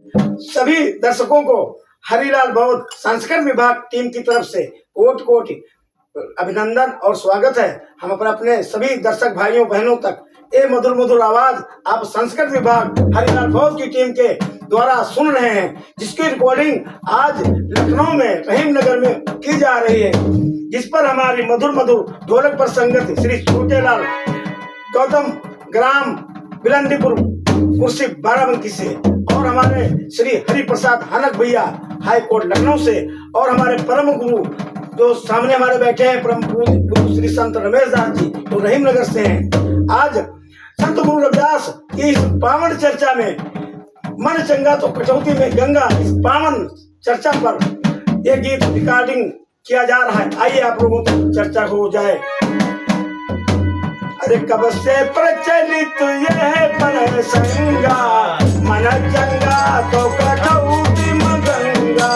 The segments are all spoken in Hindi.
सभी दर्शकों को हरिलाल भगत संस्कृत विभाग टीम की तरफ से कोटि कोटि अभिनंदन और स्वागत है। हम अपने सभी दर्शक भाइयों बहनों तक ये मधुर मधुर आवाज आप संस्कृत विभाग हरिलाल भगत की टीम के द्वारा सुन रहे हैं, जिसकी रिकॉर्डिंग आज लखनऊ में रहीम नगर में की जा रही है, जिस पर हमारी मधुर मधुर ढोलक पर संगत श्री छोटेलाल गौतम ग्राम बिलंदीपुर कुर्सी बाराबंकी से, और हमारे श्री हरि प्रसाद हनक भैया हाई कोर्ट लखनऊ से, और हमारे परम गुरु जो सामने हमारे बैठे हैं परम गुरु श्री संत रमेश दास जी जो रहीम नगर से हैं। आज संत गुरु रविदास की इस पावन चर्चा में मन चंगा तो कटौती में गंगा, इस पावन चर्चा पर एक गीत रिकॉर्डिंग किया जा रहा है। आइए आप लोगों को चर्चा हो जाए। अरे कब से प्रचलित यह प्रसंगा, मन चंगा तो कटौती में गंगा,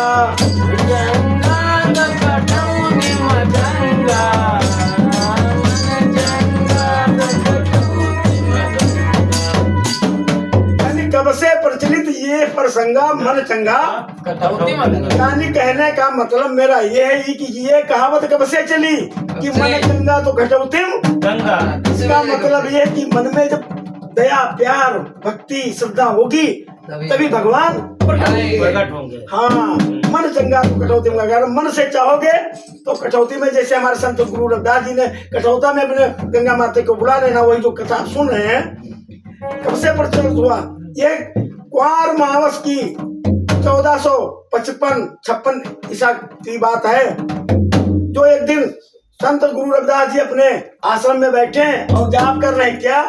कब से प्रचलित ये प्रसंगा मन चंगा कटौती में गंगा। यानी कहने का मतलब मेरा ये है कि ये कहावत कब से चली कि मन चंगा तो कटौती में गंगा। इसका मतलब ये कि मन में जब दया प्यार भक्ति श्रद्धा होगी तभी भगवान प्रकट होंगे। हाँ, मन चंगा तो कटौती में गंगा। मन से चाहोगे तो कटौती में, जैसे हमारे संत गुरु रविदास जी ने कटौता में अपने गंगा माता को बुला लेना, वही जो कथा आप सुन रहे हैं कब से प्रचलित हुआ। ये कुआर मावस की 1455-56 ईसा की बात है, जो एक दिन संत गुरु रविदास जी अपने आश्रम में बैठे हैं और जाप कर रहे हैं। क्या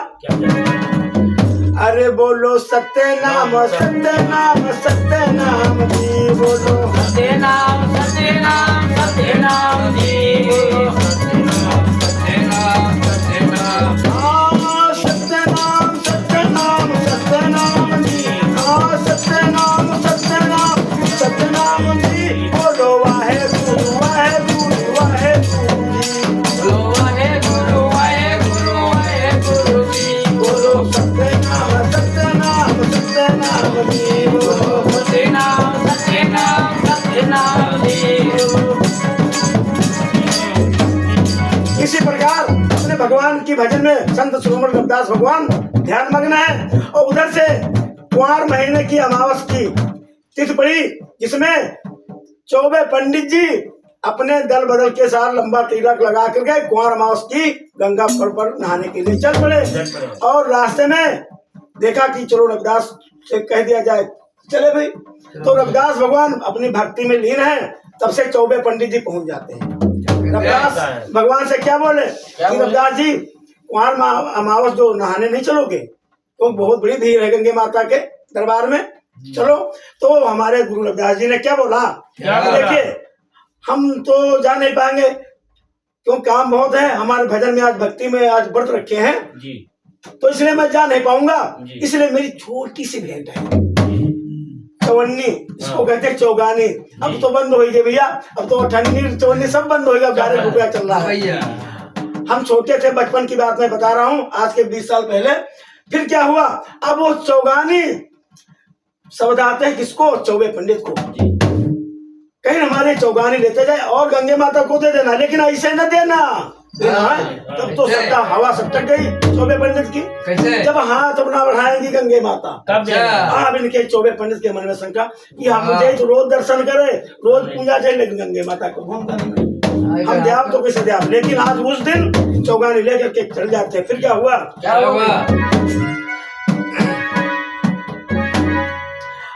अरे बोलो सत्य नाम सत्य नाम सत्य नाम जी, बोलो सत्य नाम सत्य नाम सत्य नाम जी, बोलो सत्य नाम सत्य नाम सत्य नाम, सत्य नाम सत्य नाम सत्य नाम जी, सत्य नाम सत्य नाम सत्य नाम जी, बोलो वाहे गुरु वाहे गुरु वाहे गुरु जी, बोलो वाहे गुरु वाहे गुरु वाहे गुरु जी, बोलो सत्य नाम सत्य नाम सत्य नाम जी, बोलो सत्य नाम सत्य नाम सत्य नाम जी। इसी प्रकार अपने भगवान की भजन में संत शिरोमणि रविदास भगवान ध्यान मग्न है, और उधर से कुंवार महीने की अमावस की तिथि पड़ी, जिसमें 24 पंडित जी अपने दल बदल के साथ लंबा तिलक लगा करके कुंवार अमावस की गंगा पर नहाने के लिए चल पड़े। और रास्ते में देखा कि चलो रविदास से कह दिया जाए चले भाई, तो रविदास भगवान अपनी भक्ति में लीन है। तब से 24 पंडित जी पहुंच जाते हैं। रविदास भगवान से क्या बोले कि रविदास जी कुंवार अमावस जो नहाने नहीं चलोगे तो बहुत बड़ी भीड़ है गंगे माता के दरबार में, चलो। तो हमारे गुरु रविदास जी ने क्या बोला, देखिए हम तो जा नहीं पाएंगे क्यों काम बहुत है, हमारे भजन में आज भक्ति में आज व्रत रखे हैं जी, तो इसलिए मैं जा नहीं पाऊंगा। इसलिए मेरी छोटी सी भेंट है चवन्नी, इसको कहते हैं चौगानी। अब तो बंद हो गई भैया, अब तो ठंडी चवन्नी सब बंद हो गया, 11 रुपया चल रहा है। हम छोटे थे, बचपन की बात मैं बता रहा हूँ, आज के 20 साल पहले। फिर क्या हुआ, अब वो चौगानी शब्द आते हैं किसको, 24 पंडित को, कहीं हमारे चौगानी लेते जाए और गंगे माता को दे देना, लेकिन ऐसे न देना तब तो सत्ता हवा सटक गई 24 पंडित की। जब हाथ अपना बढ़ाएंगी गंगे माता तब अब इनके 24 पंडित के मन में शंका कि हम मुझे तो रोज दर्शन करे रोज पूजा चाहिए, लेकिन गंगे माता को हम देव तो कैसे देव। लेकिन आज उस दिन चौगानी लेकर के चल जाते। फिर क्या हुआ,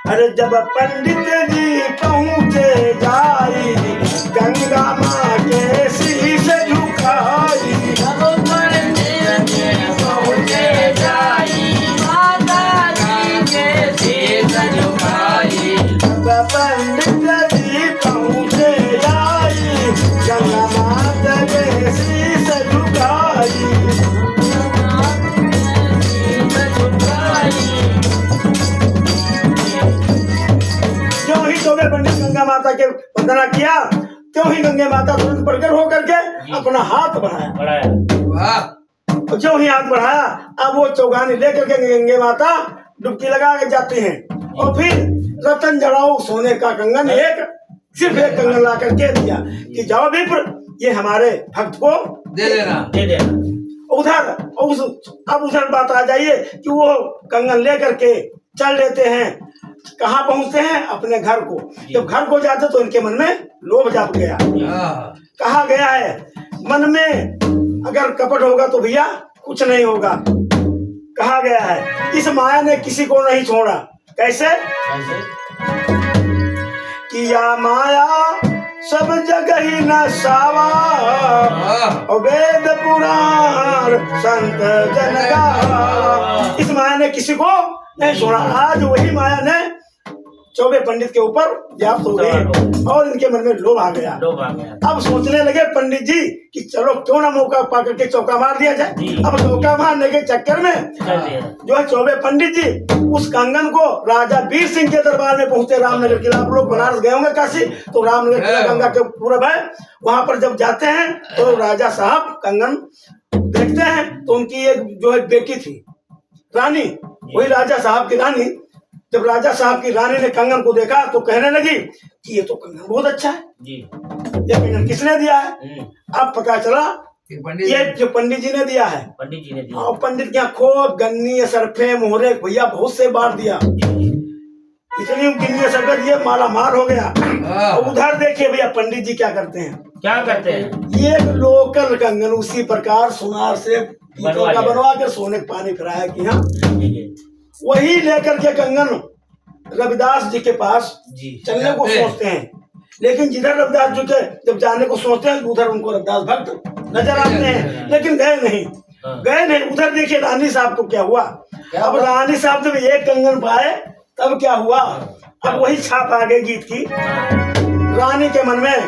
अरे जब पंडित जी पहुँचे जाई गंगा माँ के शीश झुकाई, जब पंडित जी पहुँचे जाई माता जी के शीश झुकाई, जब पंडित जी पहुँचे जाई गंगा माता के शीश झुकाई, पंडित गंगा माता के वंदना किया, क्यों ही गंगे माता तुरंत प्रकट होकर के अपना हाथ बढ़ाया। जो ही हाथ बढ़ाया, अब वो चौगानी लेकर के गंगे माता डुबकी लगा के जाती हैं, और फिर रतन जड़ाऊ सोने का कंगन, एक सिर्फ एक कंगन ला करके दिया कि जाओ विप्र, ये हमारे भक्त को दे देना। उधर अब उधर बात आ जाइए कि वो कंगन ले करके चल लेते हैं। कहाँ पहुंचते हैं? अपने घर को। जब घर को जाते तो इनके मन में लोभ जाग गया। कहा गया है मन में अगर कपट होगा तो भैया कुछ नहीं होगा। कहा गया है इस माया ने किसी को नहीं छोड़ा। कैसे? किया माया सब जगह ही नसावा, वेद पुराण संत जन गावा। इस माया ने किसी को नहीं छोड़ा। आज वही माया ने चौबे पंडित के ऊपर व्याप्त हो गई और इनके मन में लोभ आ गया। अब सोचने लगे पंडित जी कि चलो क्यों ना मौका पा करके चौका मार दिया जाए। अब चौका मारने के चक्कर में जो है चौबे पंडित जी उस कंगन को राजा वीर सिंह के दरबार में पहुंचे। रामनगर किला, आप लोग बनारस गए होंगे काशी, तो रामनगर किला गंगा के पूरब है। वहां पर जब जाते हैं तो राजा साहब कंगन देखते हैं तो उनकी एक जो है बेटी थी रानी, वही राजा साहब की रानी। जब राजा साहब की रानी ने कंगन को देखा तो कहने लगी कि ये तो कंगन बहुत अच्छा है जी। ये कंगन किसने दिया है? अब पता चला ये जो पंडित जी ने दिया है। पंडित जी ने दिया। और पंडित के यहाँ खूब गन्नी सरफे मोहरे भैया बहुत से बांट दिया। इतनी गन्नी सरफे दिए माला मार हो गया। और उधर देखिए भैया पंडित जी क्या करते हैं। क्या करते हैं? ये लोकल कंगन उसी प्रकार सुनार से बनवा के सोने के पानी फिराया कि हाँ वही लेकर के कंगन रविदास जी के पास चलने को सोचते हैं। लेकिन जिधर रविदास जी के जब जाने को सोचते हैं उधर उनको रविदास भक्त नजर आते हैं, लेकिन गए नहीं। उधर देखिए रानी साहब को क्या हुआ। अब रानी साहब जब एक कंगन पाए तब क्या हुआ। अब वही छाप आ गई गीत की। रानी के मन में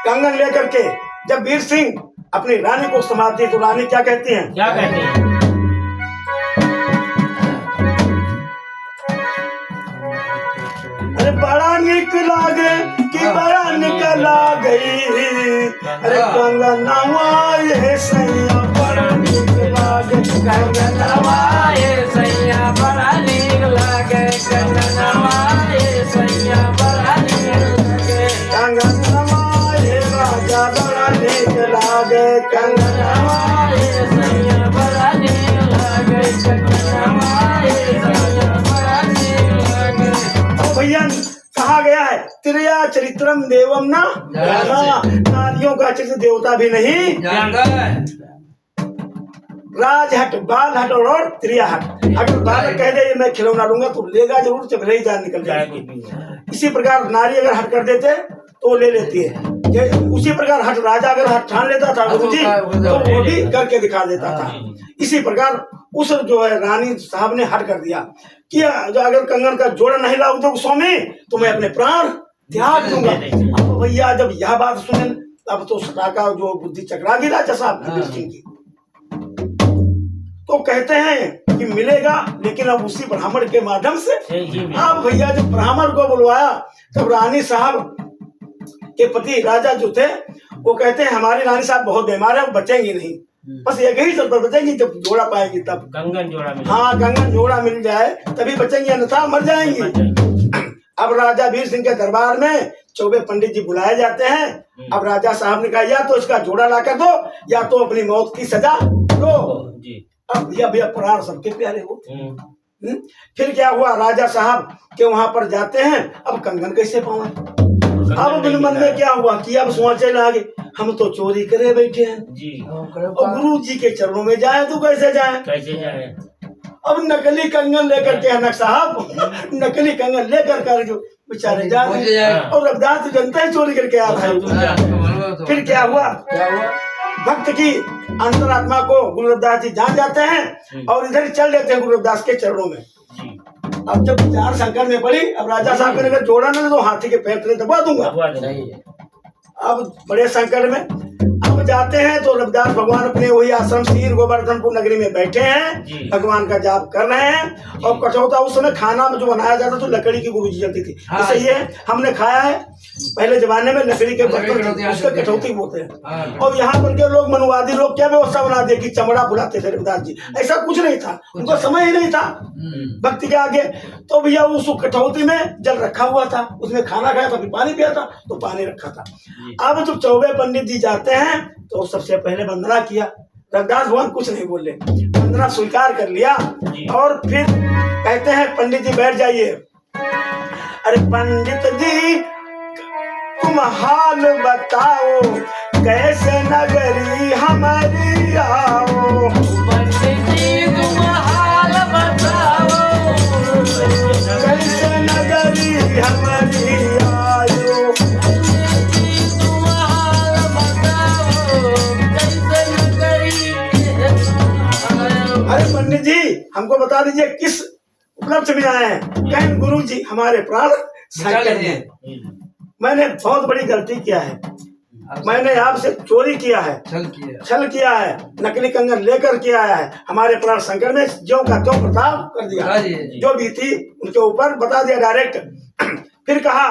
कंगन लेकर के जब वीर सिंह अपनी रानी को संभालती है तो रानी क्या कहती हैं? क्या कहती हैं? अरे बड़ा निक लागे कि बड़ा निकला गई। अरे कंगनवा ये सैया बड़ा निक लागे, कंगनवा ये सैया बड़ा निक लागे, कंगनवा ये सैया बड़ा निक लागे, कंगनवा ये राजा बड़ा निक लागे, कंगनवा ये सैया बड़ा निक लागे, कंगनवा ये सैया बड़ा निक लागे। तो भैया कहा गया है त्रिया चरित्रम देवम ना, नारियों का चरित्र देवता भी नहीं जानता है। राज हट, बाल हट और त्रिया हट। अगर बाल कह दे मैं खिलौना लूंगा तो लेगा जरूर, जब नहीं जान निकल जाएगी। इसी प्रकार नारी अगर हट कर देते तो ले लेती है। उसी प्रकार हट राजा अगर हट ठान लेता था गुरु जी तो वो भी करके दिखा देता था। इसी प्रकार उस जो है रानी साहब ने हट कर दिया कि अगर कंगन का जोड़ा नहीं लाओ तो स्वामी तो मैं अपने प्राण त्याग दूंगा। अब भैया जब यह बात सुने तब तो सटा का जो बुद्धि चकरा गई राजा साहब की। तो कहते हैं कि मिलेगा, लेकिन अब उसी ब्राह्मण के माध्यम से। अब भैया जब ब्राह्मण को बुलवाया तब रानी साहब के पति राजा जो थे वो कहते हैं हमारी रानी साहब बहुत बीमार है, वो बचेंगी नहीं, बस एक ही शर्त पर बचेंगी जब जोड़ा पाएगी तब। कंगन जोड़ा मिल, हाँ कंगन जोड़ा मिल जाए तभी बचेंगी, अन्यथा मर जाएंगी। अब राजा वीर सिंह के दरबार में चौबे पंडित जी बुलाए जाते हैं। अब राजा साहब ने कहा या तो इसका जोड़ा ला कर दो या तो अपनी मौत की सजा दो। अब भैया प्राण सबके प्यारे हो। फिर क्या हुआ, राजा साहब के वहां पर जाते हैं। अब कंगन कैसे पावे। अब अपने मन में क्या हुआ कि अब सोचे लगे हम तो चोरी करे बैठे हैं जी, और गुरु जी के चरणों में जाए तो कैसे जाए। अब नकली कंगन लेकर के अनक साहब नकली कंगन लेकर कर जो बेचारे जाए, और रविदास जनता है चोरी करके आ रहा है। फिर क्या हुआ, भक्त की अंतरात्मा को गुरु रविदास जी जान जाते हैं और इधर चल लेते हैं गुरु रविदास के चरणों में। अब जब चार संकट में पड़ी, अब राजा साहब ने अगर जोड़ा ना तो हाथी के पैर तले दबा दूंगा। अब बड़े संकट में अब अब जाते हैं तो रविदास भगवान अपने वही आश्रम सीर गोवर्धनपुर नगरी में बैठे हैं, भगवान का जाप कर रहे हैं। और कठौता उस समय खाना में जो बनाया जाता तो लकड़ी की गुरुजी चलती थी, जैसे ये हमने खाया है पहले जमाने में लकड़ी के बर्तन, उसके कठौती बोलते हैं। और यहाँ पर के लोग मनुवादी लोग क्या व्यवस्था बना दिए कि चमड़ा फुलाते थे रविदास जी, ऐसा कुछ नहीं था, उनको समय ही नहीं था भक्ति के आगे। तो भैया उस कठौती में जल रखा हुआ था, उसमें खाना खाया था, फिर पानी पिया था तो पानी रखा था। अब जब चौबे पंडित जी जाते हैं तो सबसे पहले वंदना किया, रविदास भगवान कुछ नहीं बोले, वंदना स्वीकार कर लिया। और फिर कहते हैं पंडित जी बैठ जाइए। अरे पंडित जी तुम हाल बताओ, कैसे नगरी हमारी आओ। पंडित जी तुम हाल बताओ, कैसे नगरी हमारी आयो। तुम हाल बताओ, कैसे नगरी आयो। अरे पंडित जी हमको बता दीजिए किस उपलक्ष्य में आए हैं। कहें गुरु जी हमारे प्राण संकट में, मैंने बहुत बड़ी गलती किया है, मैंने आपसे चोरी किया है, छल किया है, नकली कंगन लेकर के आया है, हमारे प्राण संकट में, ज्यों का त्यों प्रताप कर दिया, जो भी थी उनके ऊपर बता दिया डायरेक्ट। फिर कहा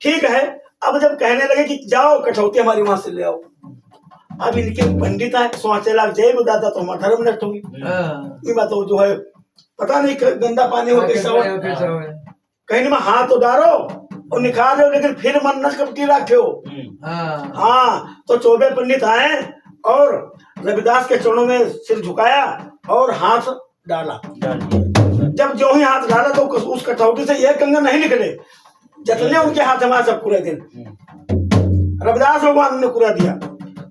ठीक है। अब जब कहने लगे कि जाओ कठौती हमारी वहां से ले आओ, अब इनके पंडित है सोचे लाख जय बताता तो हमारा धर्म नष्ट होगी। ये बात जो है पता नहीं गंदा पानी हो कैसा हो, कहीं में हाथ तो डालो और निकाल रहे हो, लेकिन फिर मन न कपटी रखे हो। हाँ तो चौबे पंडित आए और रविदास के चरणों में सिर झुकाया और हाथ डाला। जब जो ही हाथ डाला तो उस कठौती से यह कंगन नहीं निकले, जितने उनके हाथ में सब पूरे दिन रविदास भगवान ने पूरा दिया।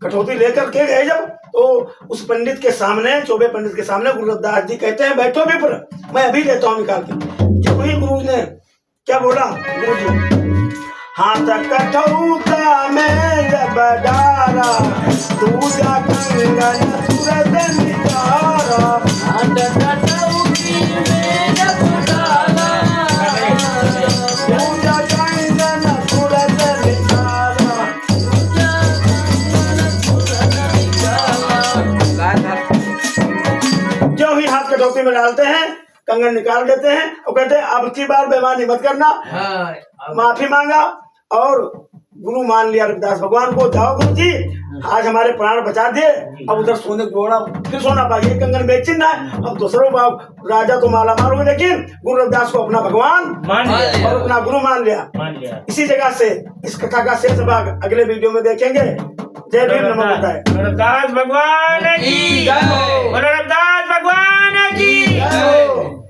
कठौती लेकर के गए जब तो उस पंडित के सामने, चौबे पंडित के सामने गुरु रविदास जी कहते हैं बैठो विप्र, मैं अभी लेता हूँ निकाल के। जब ही गुरु ने क्या बोला, गुरु जी हाथ कठौता में जब डाला, दूजा कंगन तुरंत निकाला। हाथ कठौती में जब डाला, दूजा कंगन तुरंत निकाला। जो ही हाथ कठौती में डालते हैं कंगन निकाल देते हैं और कहते हैं अब की बार बेईमानी मत करना, माफी मांगा और गुरु मान लिया रविदास भगवान को। जाओ गुरु जी आज हमारे प्राण बचा दिए, अब उधर सोने जोड़ा फिर सोना पाइए, कंगन बेचिन ना, अब दूसरों राजा तो माला मार हो, लेकिन गुरु रविदास को अपना भगवान मान लिया और अपना गुरु मान लिया। इसी जगह से इस कथा का शेष भाग अगले वीडियो में देखेंगे। जय भीम, नमो बुद्धाय। रविदास भगवान की जय। रविदास भगवान की जय।